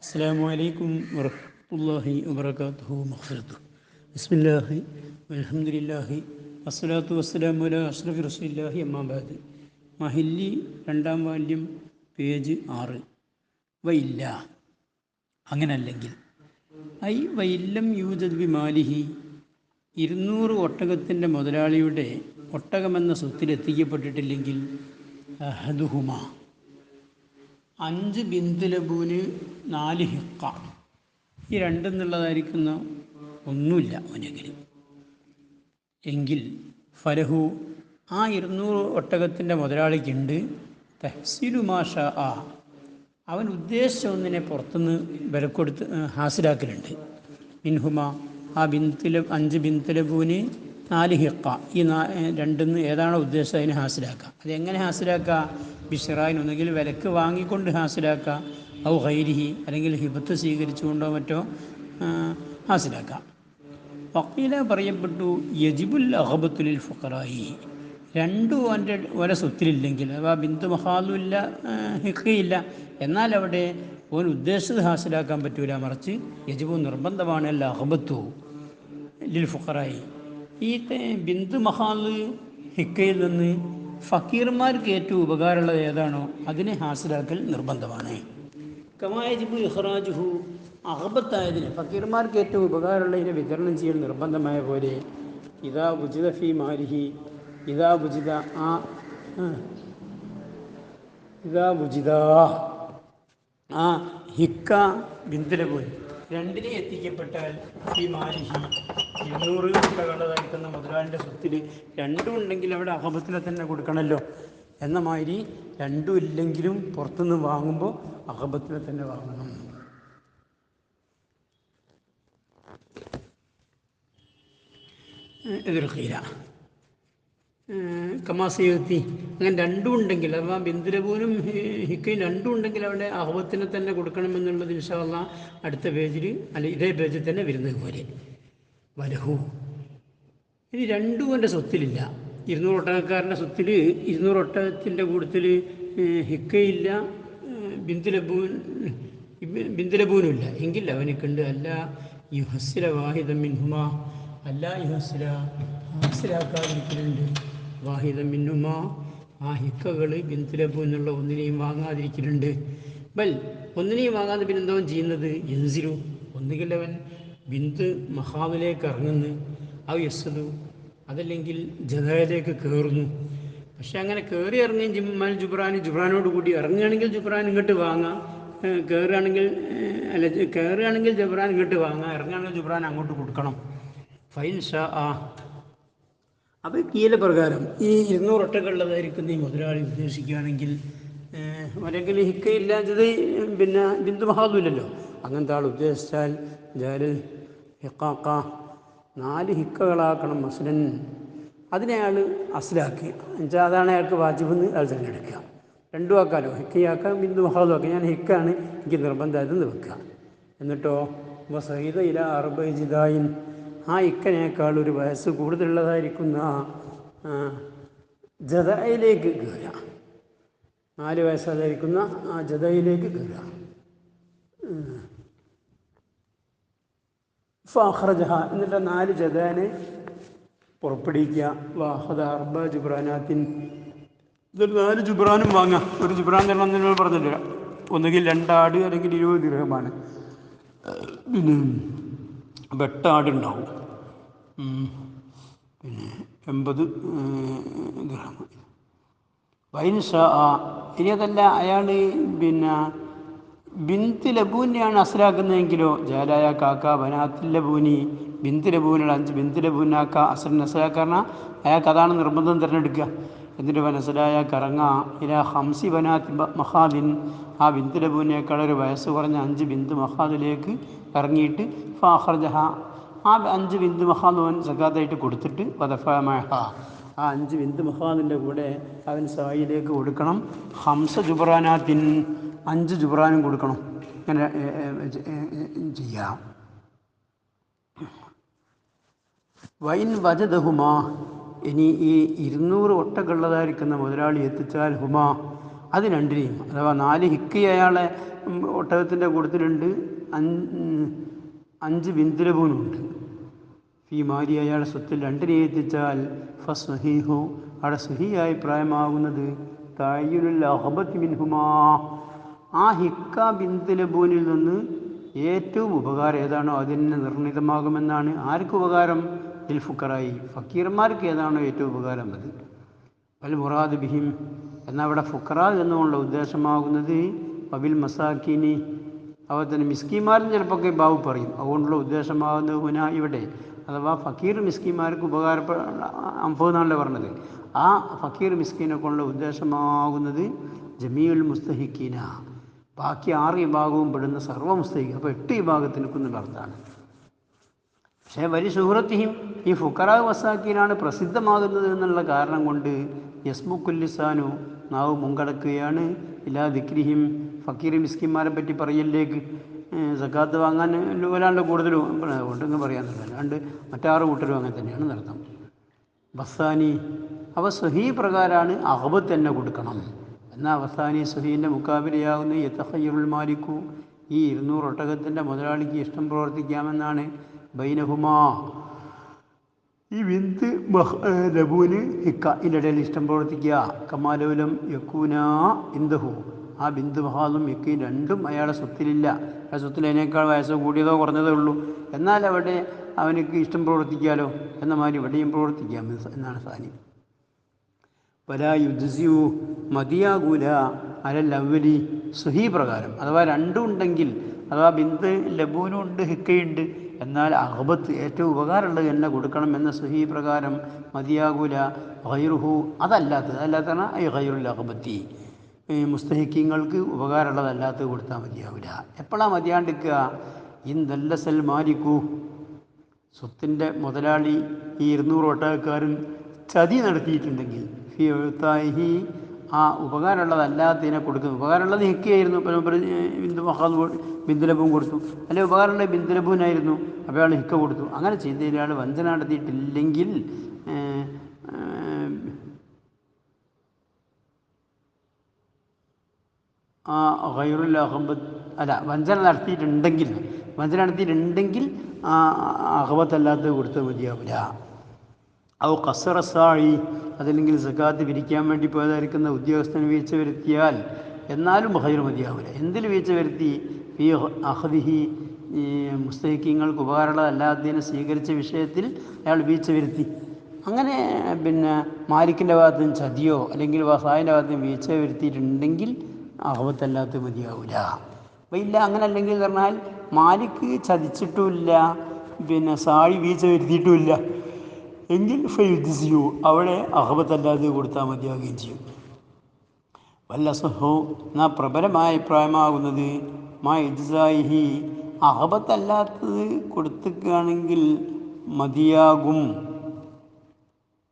അസ്സലാമു അലൈക്കും വറഹ്മത്തുള്ളാഹി വബറകാതുഹു മഗ്ഫിറത്തുഹു. ബിസ്മില്ലാഹി വൽഹംദുലില്ലാഹി വസ്സലാത്തു വസ്സലാമു അലാ അഷ്റഫി റസൂലില്ലാഹി അമ്മാ ബഅദ്. മഹില്ലി 2-ാം വാല്യം പേജ് 6. വയില്ല, അങ്ങനല്ലെങ്കിൽ വയില്ലം യൂജദ് ബി മാലിഹി, 200 ഒട്ടകത്തിൻ്റെ മുതലാളിയുടെ ഒട്ടകമെന്ന സ്വത്തിലെത്തിക്കപ്പെട്ടിട്ടില്ലെങ്കിൽ അഹദുഹുമ, 5 ബിന്ത് ലബൂന് 4 ഹിക്ക, ഈ രണ്ടെന്നുള്ളതായിരിക്കുന്ന ഒന്നുമില്ല അവനെങ്കിൽ എങ്കിൽ ഫലഹു, ആ 200 ഒട്ടകത്തിൻ്റെ മുതലാളിക്കുണ്ട് തഹ്സിലു മാഷ ആ, അവൻ ഉദ്ദേശിച്ച ഒന്നിനെ പുറത്തുനിന്ന് വിലക്കൊടുത്ത് ഹാസിലാക്കലുണ്ട്. മിൻഹുമ, ആ 5 ബിന്ത് ലബൂന് 4 ഹിക്ക, ഈ രണ്ടെന്ന് ഏതാണോ ഉദ്ദേശിച്ചത് അതിന് ഹാസിലാക്കുക. അതെങ്ങനെ ഹാസിലാക്കുക? ബിഷറായിൻ, ഒന്നുകിൽ വിലക്ക് വാങ്ങിക്കൊണ്ട് ഹാസിലാക്കുക, ഔ ഖൈരിഹി, അല്ലെങ്കിൽ ഹിബത്ത് സ്വീകരിച്ചുകൊണ്ടോ മറ്റോ ഹാസിലാക്കാം. വക്കീല പറയപ്പെട്ടു യജിബുൽ അഖബത്തുലിൽ ഫുഖറായി, രണ്ടും ഓൻ്റെ സ്വത്തിലില്ലെങ്കിൽ, അഥവാ ബിന്ദു മഹാലുമില്ല ഹിക്കയില്ല, എന്നാൽ അവിടെ ഓൻ ഉദ്ദേശിച്ചത് ഹാസിലാക്കാൻ പറ്റൂല, മറിച്ച് യജിബു നിർബന്ധമാണ് അല്ല അഖബത്തു ലിൽ ഫുഖറായി. ഈ ബിന്ദു മഹാല് ഹിക്കയിൽ നിന്ന് ഫക്കീർമാർക്ക് ഏറ്റവും ഉപകാരമുള്ളത് ഏതാണോ അതിനെ ഹാസിലാക്കൽ നിർബന്ധമാണ്. കമായജിബു ഇഖ്റാജുഹു, അഖബത്തായതിന് ഫക്കീർമാർക്ക് ഏറ്റവും ഉപകാരമുള്ളതിനെ വിതരണം ചെയ്യൽ നിർബന്ധമായ പോലെ ഇദാ ബുജിദ ഫി മാലിഹി, ഇദാ ബുജിദ ആ ഹിക്ക ബിന്ത് ലബൂൻ രണ്ടിനെ എത്തിക്കപ്പെട്ടാൽ ഈ മാലിഹി, 200 ഒട്ടകമുള്ളതായിരിക്കുന്ന മുതലാളിൻ്റെ സ്വത്തിൽ രണ്ടും ഉണ്ടെങ്കിൽ അവിടെ അഖബത്തിലെ തന്നെ കൊടുക്കണമല്ലോ എന്ന മാതിരി, രണ്ടും ഇല്ലെങ്കിലും പുറത്തുനിന്ന് വാങ്ങുമ്പോൾ അഖബത്തിലെ തന്നെ വാങ്ങണം. ഇതൊരു ഖീല കമാസിയെത്തി, അങ്ങനെ രണ്ടും ഉണ്ടെങ്കിൽ, അഥവാ ബിന്ദുലബൂനും ഹിക്കയും രണ്ടും ഉണ്ടെങ്കിൽ അവിടെ അഖബത്തിനെ തന്നെ കൊടുക്കണമെന്നുള്ളത് ഇൻഷാ അല്ലാഹ് അടുത്ത പേജിൽ, അല്ല ഇതേ പേജിൽ തന്നെ വരുന്നത് പോലെ. വലഹു, ഇനി രണ്ടും എൻ്റെ സ്വത്തിലില്ല, 200 ഒട്ടകക്കാരൻ്റെ സ്വത്തിൽ 200 ഒട്ടകത്തിൻ്റെ കൂട്ടത്തിൽ ഹിക്കയില്ല, ബിന്ദുലബൂനുമില്ല എങ്കിൽ അവനിക്കുണ്ട് അല്ല യുഹസ്സില വാഹിദം മിൻഹുമ, അല്ല യുഹസ്സില ഹാസിലാക്കാതിരിക്കലുണ്ട്, വാഹിദം മിൻഹുമ, ആ ഹിക്കകൾ ബിന്ദുലബൂനുള്ള ഒന്നിനെയും വാങ്ങാതിരിക്കലുണ്ട്. ബൽ, ഒന്നിനെയും വാങ്ങാതെ പിന്നെ എന്തോ ചെയ്യുന്നത്, യൻസിലു, ഒന്നുകിൽ അവൻ ബിന്ദു മഹാദിലേക്ക് ഇറങ്ങുന്നു, ആ യസ്സതു, അതല്ലെങ്കിൽ ജദയിലേക്ക് കയറുന്നു. പക്ഷെ അങ്ങനെ കയറി ഇറങ്ങുകയും ജിമ്മൽ ജുബ്രാനോട് കൂടി ഇറങ്ങുകയാണെങ്കിൽ ജുബ്രാൻ ഇങ്ങോട്ട് വാങ്ങാം, കയറുകയാണെങ്കിൽ ജുബ്രാൻ ഇങ്ങോട്ട് വാങ്ങാം, ഇറങ്ങുകയാണെങ്കിൽ ജുബ്രാൻ അങ്ങോട്ട് കൊടുക്കണം. ഫൈൻ ഷാ ആ, അപ്പോൾ കീല പ്രകാരം ഈ 200 ഒട്ടകമുള്ളതായിരിക്കുന്ന ഈ മുതലാളി ഉദ്ദേശിക്കുകയാണെങ്കിൽ, അല്ലെങ്കിൽ ഹിക്കയില്ലാത്തത് പിന്നെ ബിന്ദു മഹാദുമില്ലല്ലോ, അങ്ങനത്തെ ആൾ ഉദ്ദേശിച്ചാൽ ജാലിൽ ഹിക്കാക്ക 4 ഹിക്കകളാക്കണം മസ്ലൻ, അതിനെ അയാൾ അസ്ലാക്കി, എന്നുവെച്ചാൽ അതാണ് അയാൾക്ക് വാജിബെന്ന് അയാൾ തിരഞ്ഞെടുക്കുക. രണ്ടും ആക്കാലോ, ഹിക്കയാക്കാം ബിന്ദു മഹാദും ആക്കാം. ഞാൻ ഹിക്കാണ് എനിക്ക് നിർബന്ധമായതെന്ന് വെക്കുക. എന്നിട്ടോ സഹീദ ഇല അറബ് ജിദായിൻ, ആ ഇക്കനേക്കാൾ ഒരു വയസ്സ് കൂടുതലുള്ളതായിരിക്കുന്ന ജദയിലേക്ക് കയറുക, 4 വയസ്സായിരിക്കുന്ന ആ ജദയിലേക്ക് കയറുക. ഫാഖ്റജഹ, എന്നിട്ട് 4 ജദാനെ പുറപ്പെടുവിക്കുക. വാഹദ അർബ ജുബ്രാനാത്തിൻ, ഇതൊരു 4 ജുബ്രാനും വാങ്ങാം. ഒരു ജുബ്രാൻ തരണം എന്നോട് പറഞ്ഞില്ല, ഒന്നുകിൽ 2 ആട് അല്ലെങ്കിൽ 20 ദിർഹമാണ്. പിന്നെ 8 ആടുണ്ടാവും, പിന്നെ 80 ദിർഹം. വൈൻ ഷാ, ഇനി അതല്ല അയാൾ പിന്നെ ബിന്ത് ലബൂനെയാണ് അസലാക്കുന്നതെങ്കിലോ ജാലായ കാക്ക ബനാത്തിൽ ലബൂനി, ബിന്ത് ലബൂനുള്ള 5 ബിന്ത് ലബൂനാക്ക അസലിന് അസലാക്കാരണ അയാൾക്ക് അതാണ് നിർബന്ധം തിരഞ്ഞെടുക്കുക. എന്നിട്ട് വനസലായ കറങ്ങ ഇല 5 ബനാത്തി മഹാദിൻ, ആ ബിന്ത് ലബൂനേക്കാൾ ഒരു വയസ്സ് കുറഞ്ഞ 5 ബിന്ത് മഹാദിലേക്ക് ഇറങ്ങിയിട്ട് ഫാഖ്റജഹ, ആ 5 ബിന്ത് മഹാദ് അവൻ സക്കാത്തായിട്ട് കൊടുത്തിട്ട് വദഫമഹ, ആ 5 ബിന്ത് മഹാദിൻ്റെ കൂടെ അവൻ സായിലേക്ക് കൊടുക്കണം. 5 ജുബ്രാനാത്തിൻ, 5 ജുബ്രാനും കൊടുക്കണം. അങ്ങനെ ചെയ്യാം. വൈൻ വജദഹുമാ, ഇനി ഈ 200 ഒട്ടകമുള്ളതായിരിക്കുന്ന മുതലാളി എത്തിച്ചാൽ ഹുമാ, അത് രണ്ടിനെയും അഥവാ 4 ഹിക്ക് അയാളെ ഒട്ടകത്തിൻ്റെ കൂട്ടത്തിലുണ്ട്, 5 ബിന്ദുലബൂനുണ്ട്. ഫീ മാരി അയാളുടെ സ്വത്തിൽ 2 എത്തിച്ചാൽ ഫസ്വഹീഹു അവിടെ സുഹിയായി പ്രായമാകുന്നത് തഅയ്യുനുൽ അഖബത്തി മിൻഹുമാ ആ ഹിക്ക ബിന്ദുലബൂനിൽ നിന്ന് ഏറ്റവും ഉപകാരം ഏതാണോ അതിന് നിർണിതമാകുമെന്നാണ്. ആർക്ക് ഉപകാരം? ദിൽ ഫുക്കറായി ഫക്കീർമാർക്ക് ഏതാണോ ഏറ്റവും ഉപകാരം അത്. വൽ മുറാദ് ബിഹിം എന്നാൽ അവിടെ ഫുക്കറ എന്നുകൊണ്ട് ഉദ്ദേശമാകുന്നത് വബിൽ മസാക്കിനി അവർ തന്നെ മിസ്കിമാരും ചിലപ്പോൾ ബാബു പറയും. അതുകൊണ്ടുള്ള ഉദ്ദേശമാകുന്നത് ഹുന ഇവിടെ അഥവാ ഫക്കീർ മിസ്കിമാർക്ക് ഉപകാരപ്പെട്ട 50 എന്നാണല്ലോ പറഞ്ഞത്. ആ ഫക്കീർ മിസ്കീനെ കൊണ്ടുള്ള ഉദ്ദേശമാകുന്നത് ജമീഉൽ മുസ്തഹിക്കീന ബാക്കി 6 വിഭാഗവും പെടുന്ന സർവ്വ മുസ്തഹിക്ക്. അപ്പോൾ 8 വിഭാഗത്തിനൊക്കെന്നുള്ള അർത്ഥമാണ്. പക്ഷേ വലിയ സുഹൃത്തിയും ഈ ഫുക്കറാ വസാക്കീനാണ് പ്രസിദ്ധമാകുന്നത് എന്നുള്ള കാരണം കൊണ്ട് യസ്മുക്കുല്ലിസാനു നാവ് മുൻകടക്കുകയാണ് ഇലാ ദിക്രിഹിം ഫക്കീർ മിസ്കിന്മാരെ പറ്റി പറയലിലേക്ക്. സക്കാത്ത് വാങ്ങാൻ ഒരാളുടെ കൂടുതലും ഉണ്ടെന്ന് പറയാമെന്നില്ല, അല്ലാണ്ട് മറ്റാറ് കൂട്ടരും അങ്ങനെ തന്നെയാണ് നടത്തം. ബസാനി അവ സ്വഹീ പ്രകാരമാണ് അഹബത്ത് തന്നെ കൊടുക്കണം. എന്നാൽ ബസാനി സ്വഹീൻ്റെ മുക്കാബിലയാകുന്ന യതഖയ്യറുൽ മാലിക്കു ഈ 200 ഒട്ടകത്തിൻ്റെ മുതലാളിക്ക് ഇഷ്ടം പ്രവർത്തിക്കാമെന്നാണ്. ബൈനഹുമാ ഈ ബിന്ത് ലബൂന് ഹിക്ക ഇതിൻ്റെ ഇടയിൽ ഇഷ്ടം പ്രവർത്തിക്കുക. കമാലൂലം യക്കൂന ഇന്ദഹു ആ ബിന്ദു മഹാദും യക്കീൻ രണ്ടും അയാളുടെ സ്വത്തിലില്ല. അയാളുടെ സ്വത്തിൽ അതിനേക്കാൾ വയസ്സോ കൂടിയതോ കുറഞ്ഞതേ ഉള്ളൂ. എന്നാൽ അവിടെ അവനക്ക് ഇഷ്ടം പ്രവർത്തിക്കാമല്ലോ എന്ന മാതിരി ഇവിടെയും പ്രവർത്തിക്കാം എന്നാണ് സാനി. വലാ യുദ്സിയു മതിയാകൂല അലൽ അവലി സുഹി പ്രകാരം അഥവാ രണ്ടും ഉണ്ടെങ്കിൽ അഥവാ ബിന്ത് ലബൂനും ഉണ്ട് ഹിക്കയുണ്ട് എന്നാൽ അഹബത്ത് ഏറ്റവും ഉപകാരമുള്ളത് എന്നെ കൊടുക്കണം എന്ന സുഹി പ്രകാരം മതിയാകൂല. ഖൈറുഹു അതല്ലാത്തതാണ് ഐ ഖൈറുൽ അഹബത്തി മുസ്തഹിക്കീങ്ങൾക്ക് ഉപകാരമുള്ളതല്ലാത്തത് കൊടുത്താൽ മതിയാവില്ല. എപ്പോഴാണ് മതിയാണ്ടിക്കുക? ഇൻദല്ലസൽ മാലിക്കു സ്വത്തിൻ്റെ മുതലാളി ഈ 200 ഒട്ടകക്കാരൻ ചതി നടത്തിയിട്ടുണ്ടെങ്കിൽ ഫി എഴുത്തായി ആ ഉപകാരമുള്ളതല്ലാത്തതിനെ കൊടുക്കുന്നു. ഉപകാരമുള്ളത് ഹിക്കയായിരുന്നു, ബിന്ദുലബും കൊടുത്തു, അല്ലെങ്കിൽ ഉപകാരമുള്ള ബിന്ദുലബുവിനായിരുന്നു, അപ്പോൾ അയാൾ ഹിക്ക കൊടുത്തു. അങ്ങനെ ചെയ്തതിൽ അയാൾ വഞ്ചന നടത്തിയിട്ടില്ലെങ്കിൽ ആ ഖൈറുൽ അഖബത്ത് അല്ല വഞ്ചന നടത്തിയിട്ടുണ്ടെങ്കിൽ അഖബത്തല്ലാത്തത് കൊടുത്ത് മതിയാവില്ല. ഔ ഖസറ സായി അതല്ലെങ്കിൽ സക്കാത്ത് പിരിക്കാൻ വേണ്ടി പോയതായിരിക്കുന്ന ഉദ്യോഗസ്ഥന് വീഴ്ച വരുത്തിയാൽ എന്നാലും ഖൈർ മതിയാവില്ല. എന്തിൽ വീഴ്ച വരുത്തി? ഫീ അഖദിഹി മുസ്തഹിക്കീങ്ങൾക്ക് ഉപകാരമുള്ളതല്ലാത്തതിനെ സ്വീകരിച്ച വിഷയത്തിൽ അയാൾ വീഴ്ച വരുത്തി. അങ്ങനെ മാലിക്കിൻ്റെ ഭാഗത്ത് നിന്ന് ചതിയോ അല്ലെങ്കിൽ സായിൻ്റെ ഭാഗത്ത് നിന്ന് വീഴ്ച വരുത്തിയിട്ടുണ്ടെങ്കിൽ അഹബത്തല്ലാത്ത മതിയാവില്ല. അപ്പം ഇല്ല അങ്ങനെ അല്ലെങ്കിൽ പറഞ്ഞാൽ മാലിക്ക് ചതിച്ചിട്ടുമില്ല, സായി വീഴ്ച വരുത്തിയിട്ടുമില്ല എങ്കിൽ ഫയുദ്സിയു അവിടെ അഹബത്തല്ലാതെ കൊടുത്താൽ മതിയാവുകയും ചെയ്യും. വല്ല സഹോ എന്നാ പ്രബലമായ അഭിപ്രായമാകുന്നത് മാ ഇജ്സായിഹി അഹബത്തല്ലാത്തത് കൊടുക്കുകയാണെങ്കിൽ മതിയാകും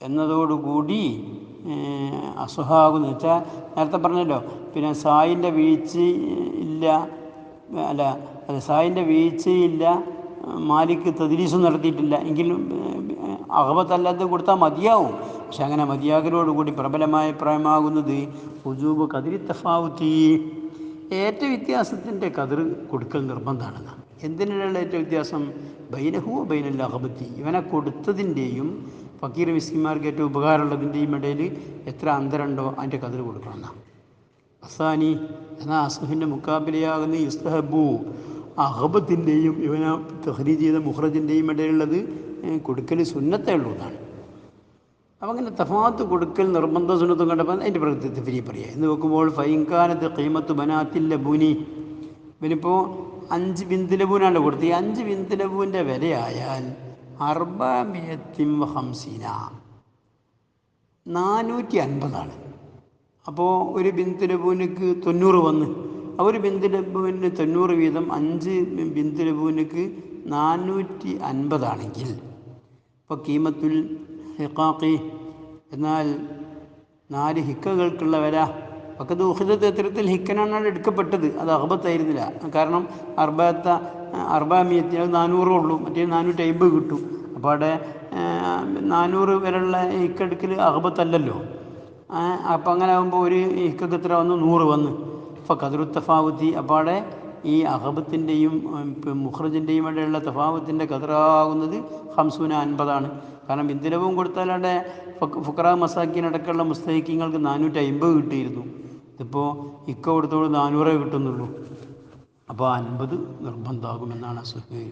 എന്നതോടുകൂടി അസുഹാകുമെന്ന് വെച്ചാൽ നേരത്തെ പറഞ്ഞല്ലോ സായിൻ്റെ വീഴ്ചയില്ല സായിൻ്റെ വീഴ്ചയില്ല, മാലിക്ക് തദ്രീസും നടത്തിയിട്ടില്ല എങ്കിലും അഹബത്തല്ലാത്തത് കൊടുത്താൽ മതിയാവും. പക്ഷെ അങ്ങനെ മതിയാകലോടുകൂടി പ്രബലമായ അഭിപ്രായമാകുന്നത് ഉജൂബ് കതിരി തഫാവുത്തി ഏറ്റ വ്യത്യാസത്തിൻ്റെ കതിർ കൊടുക്കൽ നിർബന്ധമാണെന്ന്. എന്തിനുള്ള ഏറ്റ വ്യത്യാസം? ബൈനഹു ബൈനൽ അഹബത്തി ഇവനെ കൊടുത്തതിൻ്റെയും ഫക്കീർ മിസ്കിന്മാർക്ക് ഏറ്റവും ഉപകാരമുള്ളതിൻ്റെയും ഇടയിൽ എത്ര അന്തരമുണ്ടോ അതിൻ്റെ കതിർ കൊടുക്കണമെന്നാണ്. അസാനി എന്നാൽ അസുഹിൻ്റെ മുക്കാബിലയാകുന്ന ഇസ്തഹബു അഹബത്തിൻ്റെയും ഇവനെ തഹ്രീജ് ചെയ്ത മുഹ്റജിൻ്റെയും ഇടയിലുള്ളത് കൊടുക്കൽ സുന്നത്തേ ഉള്ളൂ എന്നാണ്. അപ്പം അങ്ങനെ തഫാത്ത് കൊടുക്കൽ നിർബന്ധ സുന്നത്തും കണ്ടപ്പോൾ അതിൻ്റെ പ്രകൃതി ഫിരി പറയുക എന്ന് നോക്കുമ്പോൾ ഫൈൻകാനത്ത് ഖീമത്ത് ബനാത്തിൽ ലബൂനി ഇവനിപ്പോൾ 5 ബിന്ദു ലബൂനാണ് കൊടുത്തത്. ഈ 5 ബിന്ദു ലബൂൻ്റെ വിലയായാൽ 450 450 അപ്പോൾ ഒരു ബിന്ദു ലബൂനിക്ക് 90 വന്ന് ഒരു ബിന്ദു ലബൂവിന് 90 വീതം 5 ബിന്ദു ലബൂനിക്ക് 450 ആണെങ്കിൽ ഇപ്പോൾ കീമത്തുൽ ഹിഖാഖി എന്നാൽ 4 ഹിക്കകൾക്കുള്ള വില പക്കത്ത് ഉഹിദത്ത് എത്തരത്തിൽ ഹിക്കനാണ് എടുക്കപ്പെട്ടത്. അത് അഹബത്തായിരുന്നില്ല. കാരണം 400 ഉള്ളൂ, മറ്റേ 450 കിട്ടും. അപ്പോൾ അവിടെ 400 വരെയുള്ള ഹിക്കെടുക്കൽ അഹബത്തല്ലല്ലോ. അപ്പം അങ്ങനെ ആകുമ്പോൾ ഒരു ഇക്കക്ക് എത്ര വന്നു 100 വന്ന്. അപ്പോൾ കതിരു തഫാവുത്തി അപ്പാടെ ഈ അഹബത്തിൻ്റെയും മുഖ്റജിൻ്റെയും ഇടയിലുള്ള തഫാവത്തിൻ്റെ കതിറാകുന്നത് 50 കാരണം ബിന്ദുലവും കൊടുത്താലവിടെ ഫുഖറ മസാക്കിനടക്കമുള്ള മുസ്തഹിക്കങ്ങൾക്ക് 450 കിട്ടിയിരുന്നു. ഇതിപ്പോൾ ഇക്ക കൊടുത്തോട് 400 കിട്ടുന്നുള്ളൂ. അപ്പോൾ 50 നിർബന്ധമാകുമെന്നാണ് സുഹൈ.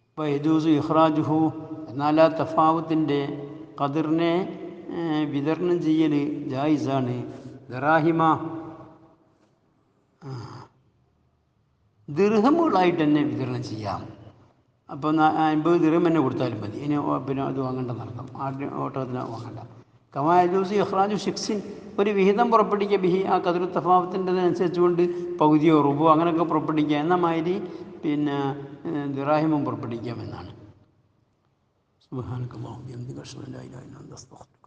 അപ്പോൾ യജൂസു ഇഖ്റാജുഹു, എന്നാൽ ആ തഫാവത്തിൻ്റെ ഖദറിനെ വിതരണം ചെയ്യൽ ജായിസാണ്. ദറാഹിമ, ദിർഹമുകളായിട്ട് തന്നെ വിതരണം ചെയ്യാം. അപ്പോൾ 50 ദിർഹം തന്നെ കൊടുത്താലും മതി. ഇനി പിന്നെ അത് വാങ്ങേണ്ടെന്നർത്ഥം, ഓട്ടത്തിന് വാങ്ങണ്ട. കമാ യജൂസു ഇഖ്റാജു ഷിക്സിൻ, ഒരു വിഹിതം പുറപ്പെടുവിക്കുക ബിഹി, ആ ഖദറു തഫാവത്തിൻ്റെതനുസരിച്ച് കൊണ്ട് പകുതിയോ റുബോ അങ്ങനെയൊക്കെ പുറപ്പെടുവിക്കുക. എന്ന മാതിരി പിന്നെ ദിറാഹിമും പുറപ്പെടുവിക്കാമെന്നാണ്. സുബ്ഹാനക്കല്ലാഹു വബിഹംദിക അശ്ഹദു അല്ലാ ഇലാഹ ഇല്ല അൻത അസ്തഗ്ഫിറുക.